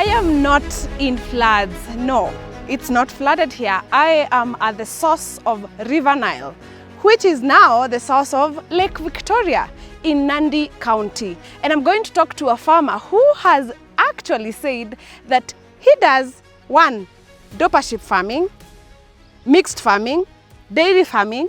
I am not in floods. No, it's not flooded here. I am at the source of River Nile, which is now the source of Lake Victoria in Nandi County. And I'm going to talk to a farmer who has actually said that he does, one, doper sheep farming, mixed farming, dairy farming,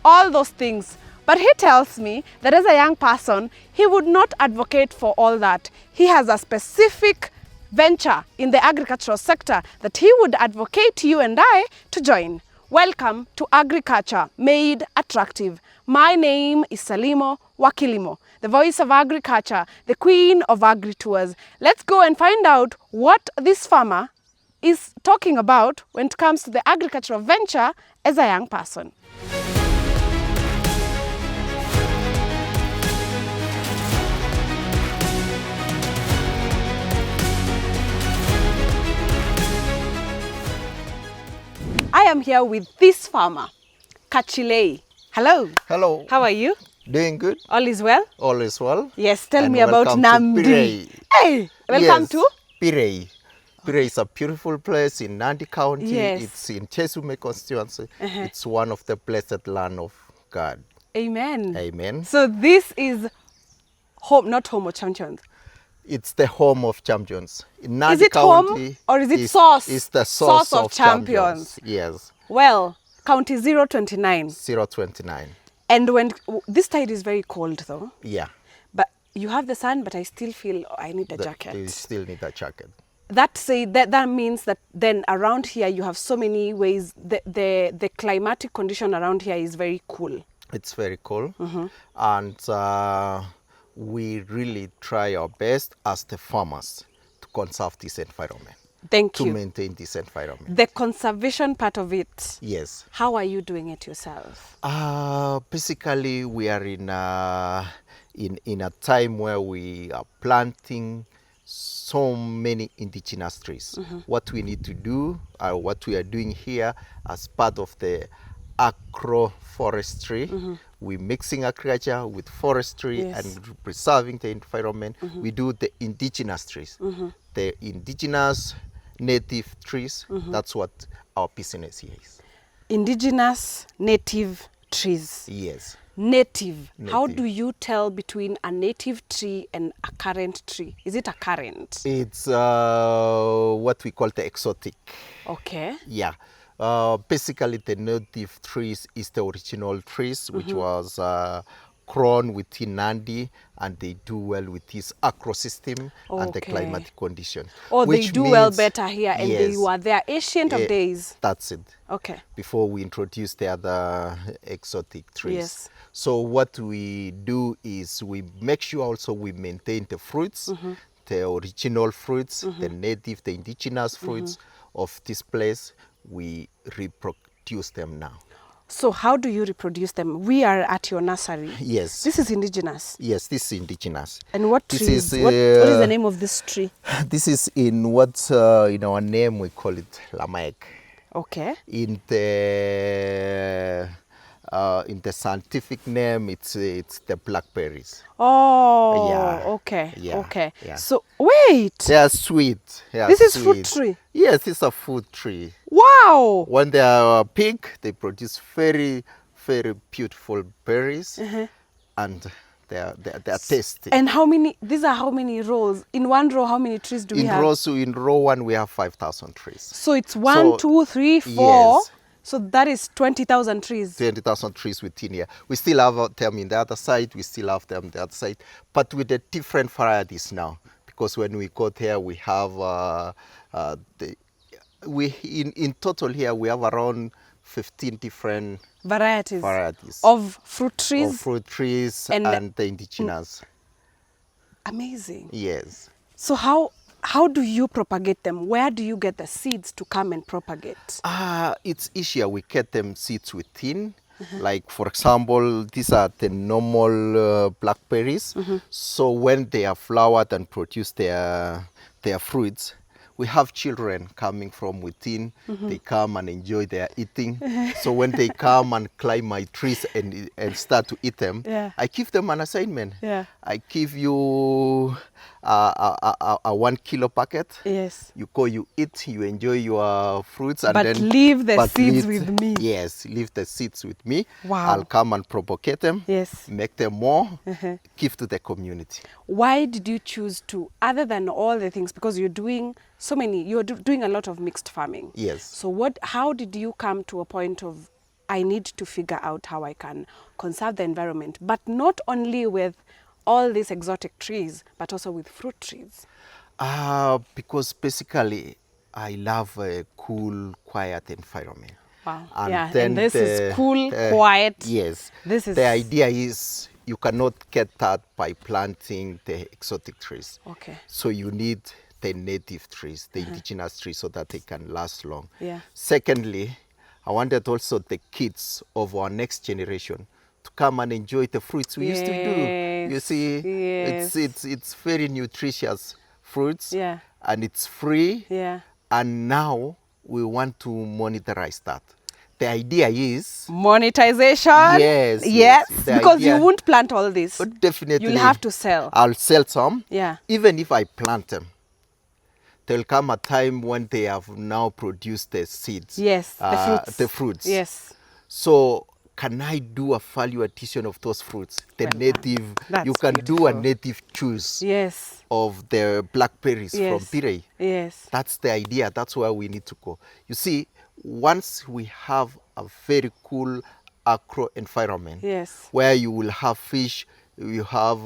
all those things. But he tells me that as a young person, he would not advocate for all that. He has a specific venture in the agricultural sector that he would advocate you and I to join. Welcome to Agriculture Made Attractive. My name is Salimo Wakilimo, the voice of agriculture, the queen of agri-tours. Let's go and find out what this farmer is talking about when it comes to the agricultural venture as a young person. I am here with ThisFarmer Kachilei. Hello. Hello. How are you? Doing good. All is well? All is well. Yes, tell And me about welcome to Nandi. Pirei. Hey, welcome Yes, to? Pirei. Pirei is a beautiful place in Nandi County. Yes. It's in Chesume constituency. It's one of the blessed land of God. Amen. Amen. So this is home, not home of champions. It's the home of champions. In Nandi Is it County, home or is it source? It's the source of champions. Yes. Well, county 029. 029. And when this tide is very cold though. Yeah. But you have the sun, but I still feel I need a jacket. You still need a jacket. That means that then around here you have so many ways. The climatic condition around here is very cool. It's very cool. And we really try our best as the farmers to conserve this environment. Thank you. To maintain this environment. The conservation part of it. Yes. How are you doing it yourself? Basically, we are in a time where we are planting so many indigenous trees. What we need to do, what we are doing here as part of the agroforestry, we're mixing agriculture with forestry and preserving the environment. We do the indigenous trees, the indigenous native trees. That's what our business here is. Indigenous native trees. Yes. Native. How do you tell between a native tree and a current tree? Is it a current? It's what we call the exotic. Okay. Yeah. Basically, the native trees is the original trees, which was grown within Nandi, and they do well with this ecosystem and the climatic condition. Oh, they do well better here, and yes, they were there ancient of days. That's it. Okay. Before we introduce the other exotic trees. Yes. So what we do is we make sure also we maintain the fruits, the original fruits, the native, the indigenous fruits of this place. We reproduce them now. So how do you reproduce them? We are at your nursery. Yes. This is indigenous. Yes, this is indigenous. And what tree is, what is the name of this tree? This is in what, in our name we call it Lamaek. Okay. In the scientific name, it's the blackberries. Oh, yeah. Okay, yeah. Okay. Yeah. So wait. They are sweet. This is fruit tree. Yes, it's a fruit tree. Wow. When they are big, they produce very, very beautiful berries, and they are tasty. And these are how many rows? In one row, how many trees do we have? In row one, we have 5,000 trees. So it's 1, 2, 3, 4. Yes. So that is 20,000 trees. 20,000 trees within here. We still have them in the other side. We still have them on the other side, but with the different varieties now. Because when we got here, we have in total here we have around 15 different varieties of fruit trees. Of fruit trees and the indigenous. Amazing. Yes. So how do you propagate them? Where do you get the seeds to come and propagate? It's easier. We get them seeds within. Like, for example, these are the normal blackberries. So when they are flowered and produce their fruits, we have children coming from within. They come and enjoy their eating. So when they come and climb my trees and start to eat them, I give them an assignment. I give you a 1 kilo packet. Yes. You go, you eat, you enjoy your fruits, and But then leave the seeds with me. Yes, leave the seeds with me. Wow. I'll come and propagate them. Yes. Make them more. Give to the community. Why did you choose to, other than all the things, because you're doing so many, you're doing a lot of mixed farming. Yes. So how did you come to a point of, I need to figure out how I can conserve the environment, but not only with all these exotic trees, but also with fruit trees? Because basically, I love a cool, quiet environment. Wow. And yeah, then and this is cool, quiet. Yes. This is... The idea is you cannot get that by planting the exotic trees. Okay. So you need the native trees, the indigenous trees, so that they can last long. Yeah. Secondly, I wanted also the kids of our next generation to come and enjoy the fruits we used to do. You see, it's very nutritious fruits, and it's free. Yeah. And now we want to monetize that. The idea is monetization. Yes. Because you won't plant all this. But definitely, you'll have to sell. I'll sell some. Yeah. Even if I plant them, there'll come a time when they have now produced the seeds. Yes, the fruits. The fruits. Yes. So can I do a value addition of those fruits? The native, you can do a native juice. Yes. Of the blackberries from Pirei. Yes. That's the idea. That's where we need to go. You see, once we have a very cool agro environment, where you will have fish, you have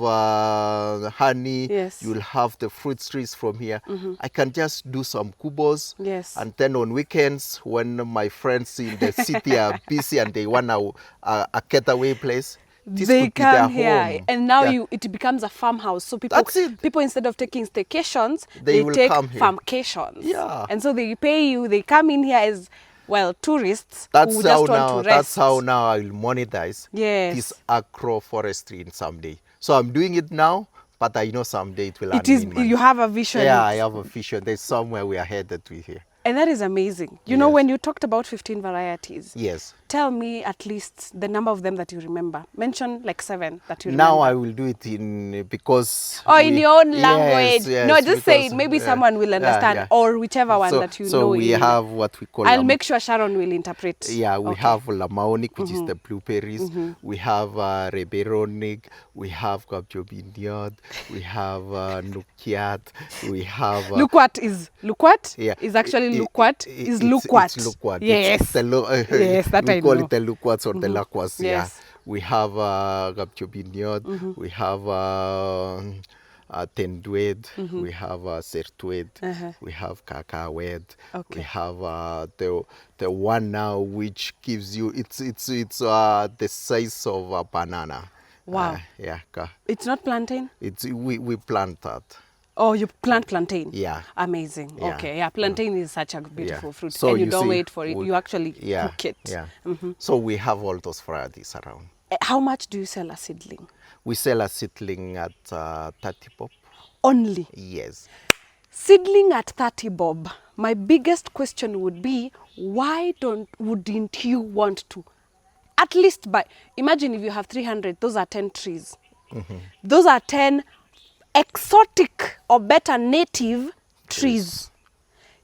honey, you will have the fruit trees from here. I can just do some kubos. And then on weekends, when my friends in the city are busy and they want a getaway place, they come here, and now it becomes a farmhouse. So people instead of taking staycations, they take farmcations. Yeah. And so they pay you. They come in here as tourists who just want to rest. That's how now I'll monetize this agroforestry in someday. So I'm doing it now, but I know someday it will. You have a vision. Yeah, I have a vision. There's somewhere we are headed with here. And that is amazing. You know, when you talked about 15 varieties, tell me at least the number of them that you remember. Mention like 7 that you remember. Now I will do it in, because... Oh, in your own language. Yes, no, just say it. Maybe someone will understand. Or whichever one that you know. So we have what we call... I'll make sure Sharon will interpret. Yeah, we have Lamaonic, which is the blueberries. We have Reberonic. We have Gabjobiniad. We have Nukiat. We have... Lukwat? Yeah. Is actually Lukwat. Is Lukwat. It's Lukwat. Yes. Yes, that I know. We call it the Lukwats or the Lakwas. Yeah. We have Gabjobiniad. We have Tendued. We have Sertued. We have Kakawed. We have the one now which gives you, it's the size of a banana. Wow. It's not plantain? We plant that. Oh, you plant plantain? Yeah. Amazing. Yeah. Okay. Yeah, plantain is such a beautiful fruit. So and you don't wait for it. You actually cook it. Yeah. So we have all those varieties around. How much do you sell a seedling? We sell a seedling at 30 bob. Only? Yes. Seedling at 30 bob. My biggest question would be, why wouldn't you want to at least buy? Imagine if you have 300, those are 10 trees. Those are 10 exotic or better native trees.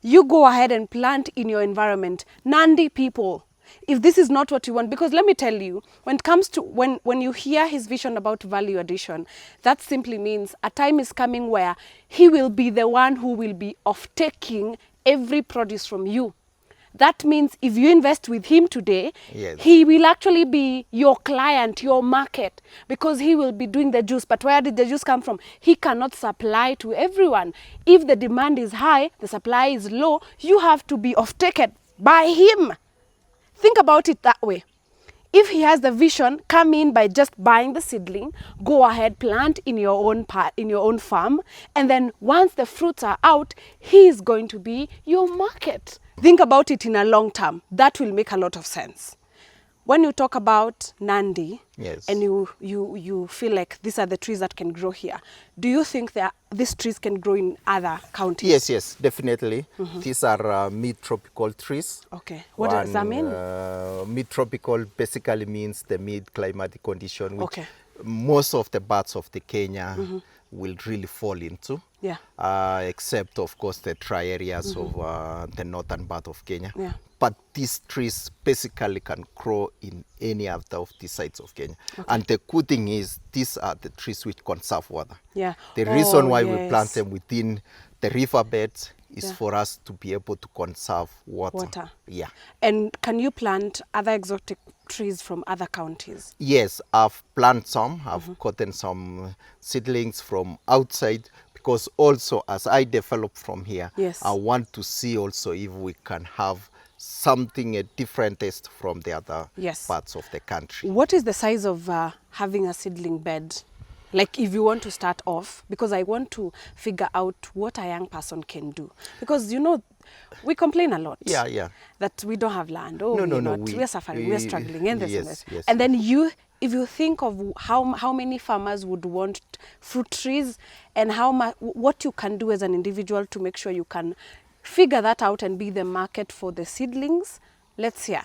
You go ahead and plant in your environment. Nandi people, if this is not what you want, because let me tell you, when it comes to, when you hear his vision about value addition, that simply means a time is coming where he will be the one who will be off-taking every produce from you. That means if you invest with him today, he will actually be your client, your market, because he will be doing the juice. But where did the juice come from? He cannot supply to everyone. If the demand is high, the supply is low, you have to be off-taken by him. Think about it that way. If he has the vision, come in by just buying the seedling, go ahead, plant in your own farm, and then once the fruits are out, he is going to be your market. Think about it in a long term. That will make a lot of sense. When you talk about Nandi, and you feel like these are the trees that can grow here, do you think these trees can grow in other counties? Yes, definitely. These are mid-tropical trees. Okay. What does that mean? Mid-tropical basically means the mid-climatic condition, which most of the parts of the Kenya will really fall into. Yeah. Except of course the dry areas of the northern part of Kenya. Yeah. But these trees basically can grow in any other of the sites of Kenya. And the good thing is these are the trees which conserve water. Yeah. The reason why we yes. plant them within the riverbeds is Yeah. for us to be able to conserve water. Yeah. And can you plant other exotic trees from other counties? Yes, I've planted some. I've gotten some seedlings from outside because also as I develop from here, Yes. I want to see also if we can have something a different taste from the other Yes. parts of the country. What is the size of having a seedling bed? Like if you want to start off, because I want to figure out what a young person can do. Because, you know, we complain a lot. Yeah, yeah. That we don't have land. Oh, No, we're suffering, we're struggling, and this and yes, this. yes. And then if you think of how many farmers would want fruit trees and what you can do as an individual to make sure you can figure that out and be the market for the seedlings, let's hear.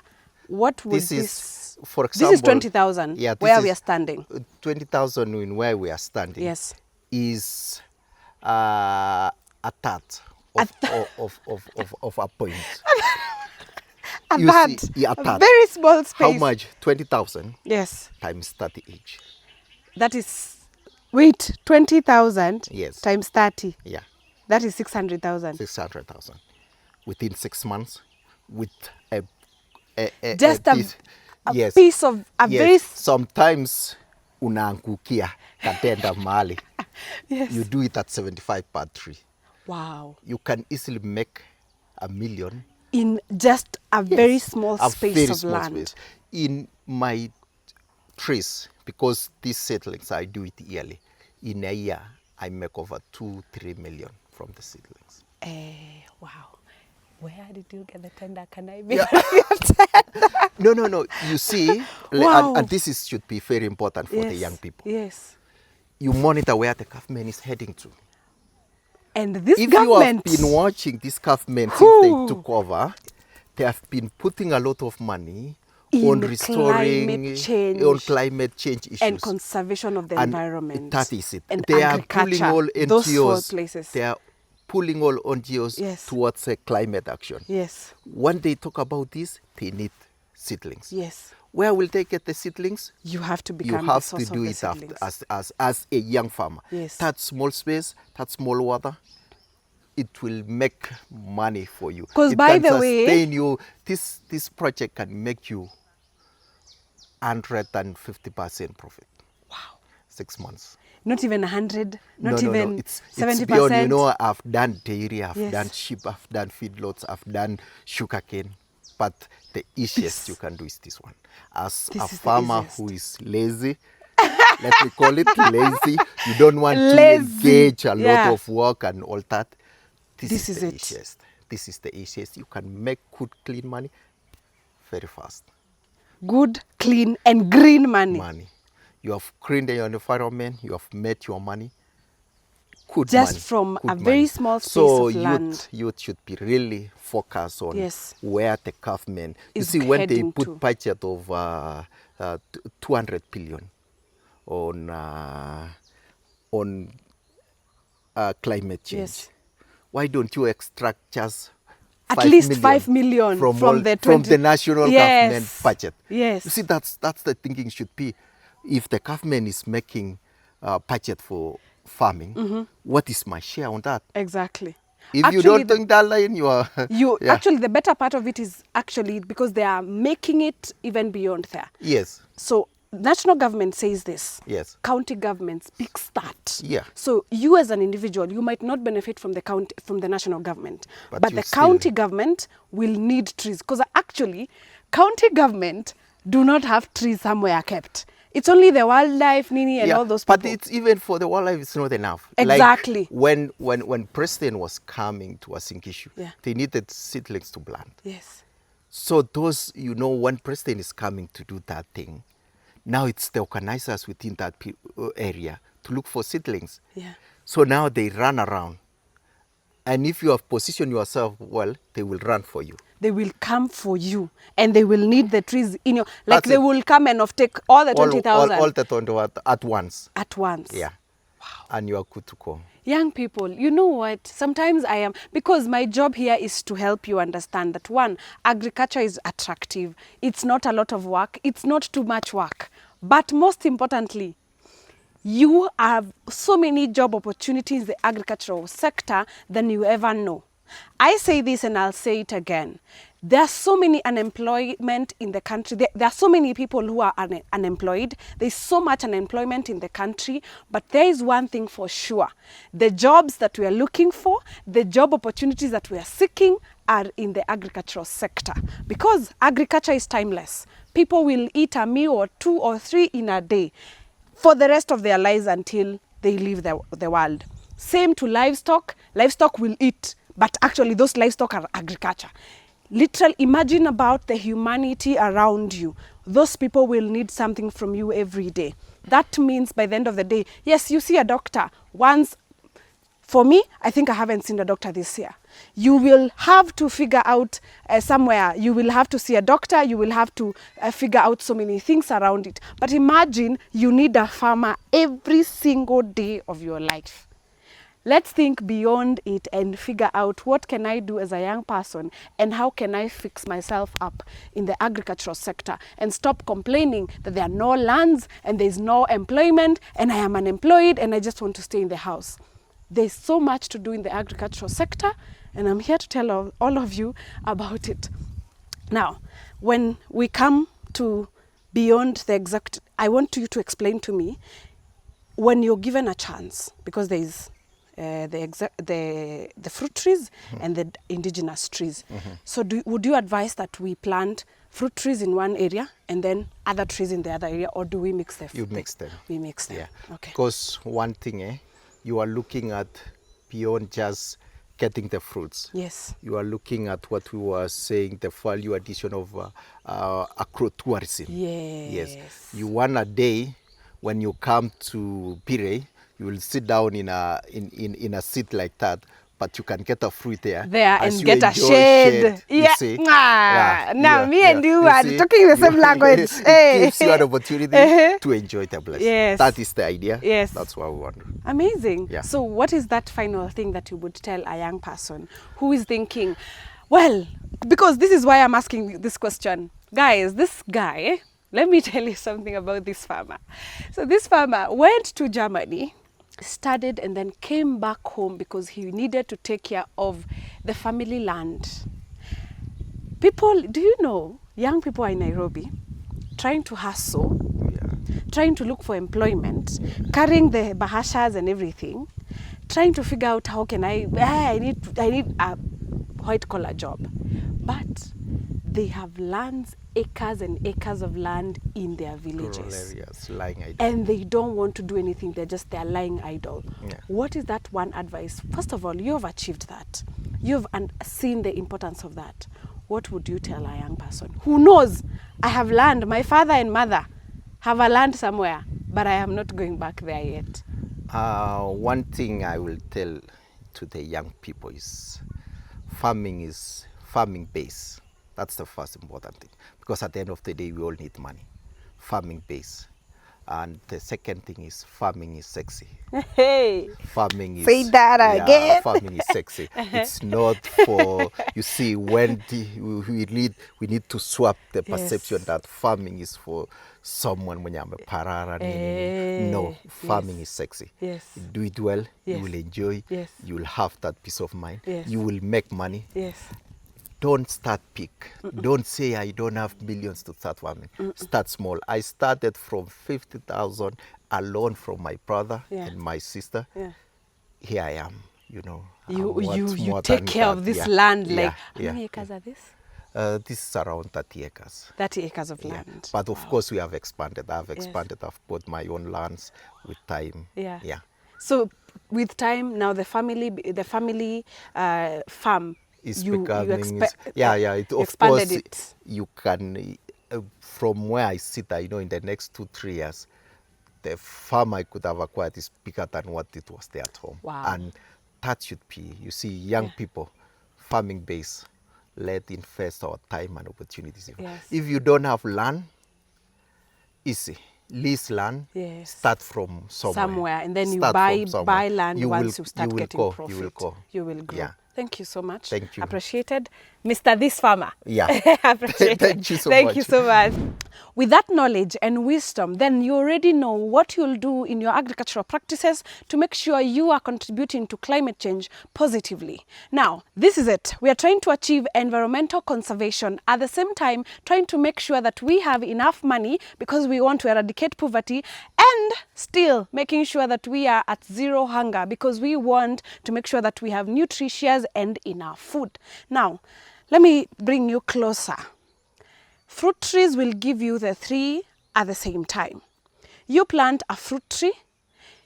What would this, for example, this is 20,000 where we are standing. 20,000 in where we are standing. Yes. Is a third of a point. A You third, see, yeah, a very small space. How much? 20,000 Yes. times 30 each. That is, wait, 20,000 Yes. times 30. Yeah, That is 600,000. 600,000 within 6 months with Just a yes, piece of a yes. very Sometimes unaangukia katenda mahali. yes. You do it at 75 per tree. Wow. You can easily make $1 million In just a very small a space very of small land. space. In my trees, because these seedlings I do it yearly, in a year I make over 2-3 million from the seedlings. Wow. Where did you get the tender? Can I be? Yeah. No. You see, Wow. and this should be very important for the Yes, young people. Yes. You monitor where the government is heading to. And this If government, you have been watching this government since Whew. they took over, they have been putting a lot of money In on restoring, climate change on climate change issues. and conservation of the And environment. that is it. And They are pulling agriculture. all Those four NGOs. places. They are pulling all NGOs Yes. towards climate action. Yes. When they talk about this, they need seedlings. Yes. Where will they get the seedlings? You have to You become have the source to do of the it after, seedlings. as a young farmer. Yes. That small space, that small water, it will make money for you. 'Cause It by can the way- sustain you. This project can make you 150% profit. Wow. 6 months. Not even 100, not No. even It's 70%. beyond. You know, I've done dairy, I've Yes. done sheep, I've done feedlots, I've done sugarcane. But the easiest you can do is this one. As This a is the farmer easiest. who is lazy, let me call it lazy. You don't want to Lazy. engage a Yeah. lot of work and all that. This is the it. easiest. This is the easiest. You can make good, clean money very fast. Good, clean, and green money. You have cleaned your environment. You have made your money. Good Just money, from good a very money. small space so of land. youth should be really focused on Yes. where the government. You Is see, when they heading put to. budget of 200 billion on climate change, Yes. why don't you extract just At 5 least million 5 million from the 20 the national Yes. government budget? Yes. You see, that's the thinking should be. If the government is making budget for farming, what is my share on that? Exactly. If you don't think that line, you are... yeah. Actually, the better part of it is actually because they are making it even beyond there. Yes. So national government says this. Yes. County government speaks that. Yeah. So you as an individual, you might not benefit from the county, from the national government, But but you the still- county government will need trees because actually, county government do not have trees somewhere kept. It's only the wildlife, Nini, and all those people. But it's even for the wildlife, it's not enough. Exactly. Like when President was coming to Asinkishu, Yeah. they needed seedlings to plant. Yes. So those, when President is coming to do that thing, now it's the organizers within that area to look for seedlings. Yeah. So now they run around. And if you have positioned yourself well, they will run for you. they will come for you and they will need the trees in your, like That's they it. will come and take all the All 20,000 the 20 at once. at once. Yeah. Wow. And you are good to go. Young people, you know what? Sometimes I am, because my job here is to help you understand that one, agriculture is attractive. It's not a lot of work. It's not too much work. But most importantly, you have so many job opportunities in the agricultural sector than you ever know. I say this and I'll say it again. There are so many unemployment in the country. There are so many people who are unemployed. There's so much unemployment in the country. But there is one thing for sure. The jobs that we are looking for, the job opportunities that we are seeking are in the agricultural sector. Because agriculture is timeless. People will eat a meal or 2 or 3 in a day for the rest of their lives until they leave the world. Same to livestock. Livestock will eat, but actually those livestock are agriculture. Literally, imagine about the humanity around you. Those people will need something from you every day. That means by the end of the day, yes, you see a doctor once. For me, I think I haven't seen a doctor this year. You will have to figure out somewhere. You will have to see a doctor. You will have to figure out so many things around it. But imagine you need a farmer every single day of your life. Let's think beyond it and figure out what can I do as a young person and how can I fix myself up in the agricultural sector and stop complaining that there are no lands and there's no employment and I am unemployed and I just want to stay in the house. There's so much to do in the agricultural sector and I'm here to tell all of you about it. Now, when we come to beyond the exact, I want you to explain to me when you're given a chance, because there is the fruit trees and the indigenous trees. So would you advise that we plant fruit trees in one area and then other trees in the other area, or do we mix them? You mix them. We mix them. Yeah. Okay. Because one thing, you are looking at beyond just getting the fruits. Yes. You are looking at what we were saying, the value addition of agro-tourism. Yes. Yes. You want a day when you come to Pire, you will sit down in a seat like that, but you can get a fruit there. And get a shade. You Yeah. see? Now me and you are talking the same language. It gives you an opportunity to enjoy the place. Yes. That is the idea. Yes. That's what we want. Amazing. Yeah. So what is that final thing that you would tell a young person who is thinking, well, because this is why I'm asking this question. Guys, this guy, let me tell you something about this farmer. So this farmer went to Germany, studied, and then came back home because he needed to take care of the family land. People, do you know, young people are in Nairobi trying to hustle, trying to look for employment, carrying the bahashas and everything, trying to figure out how can I need a white collar job. But they have lands, acres and acres of land in their villages. Rural areas, lying idle. And they don't want to do anything, they're lying idle. Yeah. What is that one advice? First of all, you have achieved that. You've seen the importance of that. What would you tell a young person who knows, I have land, my father and mother have a land somewhere, but I am not going back there yet? One thing I will tell to the young people is farming base. That's the first important thing, because at the end of the day, we all need money. Farming base. And the second thing is farming is sexy. Hey, Farming is... say that again. Farming is sexy. It's not for, you see, when we need to swap the perception that farming is for someone when you're a parara. No, farming is sexy. Yes. You do it well, Yes. you will enjoy, Yes. you will have that peace of mind, Yes. you will make money. Yes. Don't start big. Don't say I don't have millions to start farming. Start small. I started from 50,000 alone from my brother and my sister. Yeah. Here I am, you know. You take care of this land. Like, how many acres are this? This is around 30 acres. 30 acres of land. But of course we have expanded. I've expanded. I've bought my own lands with time. Yeah. Yeah. So with time, now the family farm Is you becoming... of course, it. You can... from where I sit, I know in the next 2-3 years, the farm I could have acquired is bigger than what it was there at home. Wow. And that should be, you see, young people, farming base, let's invest our time and opportunities. Yes. If you don't have land, easy. Lease land, Yes. start from somewhere. And then you Start buy from somewhere. land you once will, you start getting go, profit. You will go. You will grow. Yeah. Thank you so much. Thank you. Appreciated. Mr. ThisFarmer. Yeah. Appreciated. Thank you so Thank much. you so much. With that knowledge and wisdom, then you already know what you'll do in your agricultural practices to make sure you are contributing to climate change positively. Now, this is it. We are trying to achieve environmental conservation, at the same time trying to make sure that we have enough money because we want to eradicate poverty, and still making sure that we are at zero hunger because we want to make sure that we have nutritious and enough food. Now, let me bring you closer. Fruit trees will give you the three at the same time. You plant a fruit tree,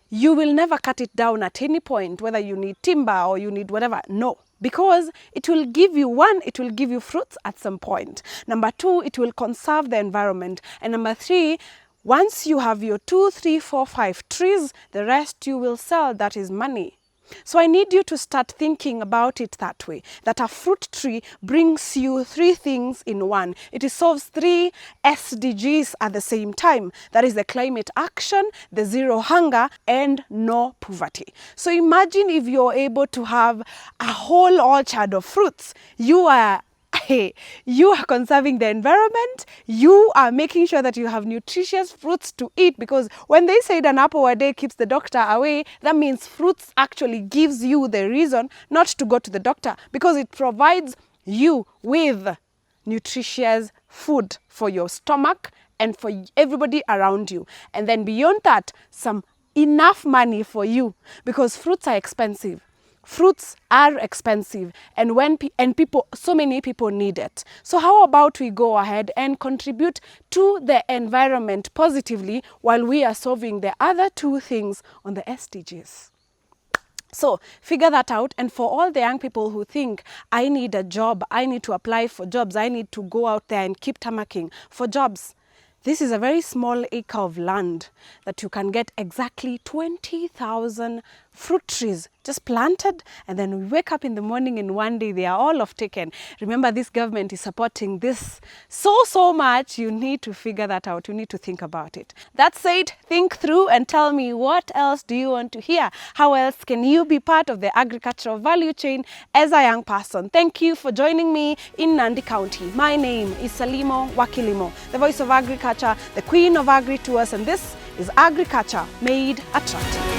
you will never cut it down at any point, whether you need timber or you need whatever. No, because it will give you, one, it will give you fruits at some point. Number two, it will conserve the environment. And number three, once you have your 2, 3, 4, 5 trees, the rest you will sell. That is money. So I need you to start thinking about it that way, that a fruit tree brings you 3 things in one. It solves 3 SDGs at the same time. That is the climate action, the zero hunger, and no poverty. So imagine if you're able to have a whole orchard of fruits. You are conserving the environment, you are making sure that you have nutritious fruits to eat, because when they said an apple a day keeps the doctor away, that means fruits actually gives you the reason not to go to the doctor, because it provides you with nutritious food for your stomach and for everybody around you. And then beyond that, some enough money for you, because fruits are expensive. Fruits are expensive, and so many people need it. So how about we go ahead and contribute to the environment positively while we are solving the other 2 things on the SDGs? So figure that out. And for all the young people who think, I need a job, I need to apply for jobs, I need to go out there and keep tamarking for jobs, this is a very small acre of land that you can get exactly 20,000 fruit trees just planted, and then we wake up in the morning and one day they are all off taken. Remember, this government is supporting this so much. You need to figure that out. You need to think about it. That said, think through and tell me, what else do you want to hear? How else can you be part of the agricultural value chain as a young person? Thank you for joining me in Nandi County. My name is Salimo Wakilimo, the voice of agriculture, the queen of agri-tours, and this is Agriculture Made Attractive.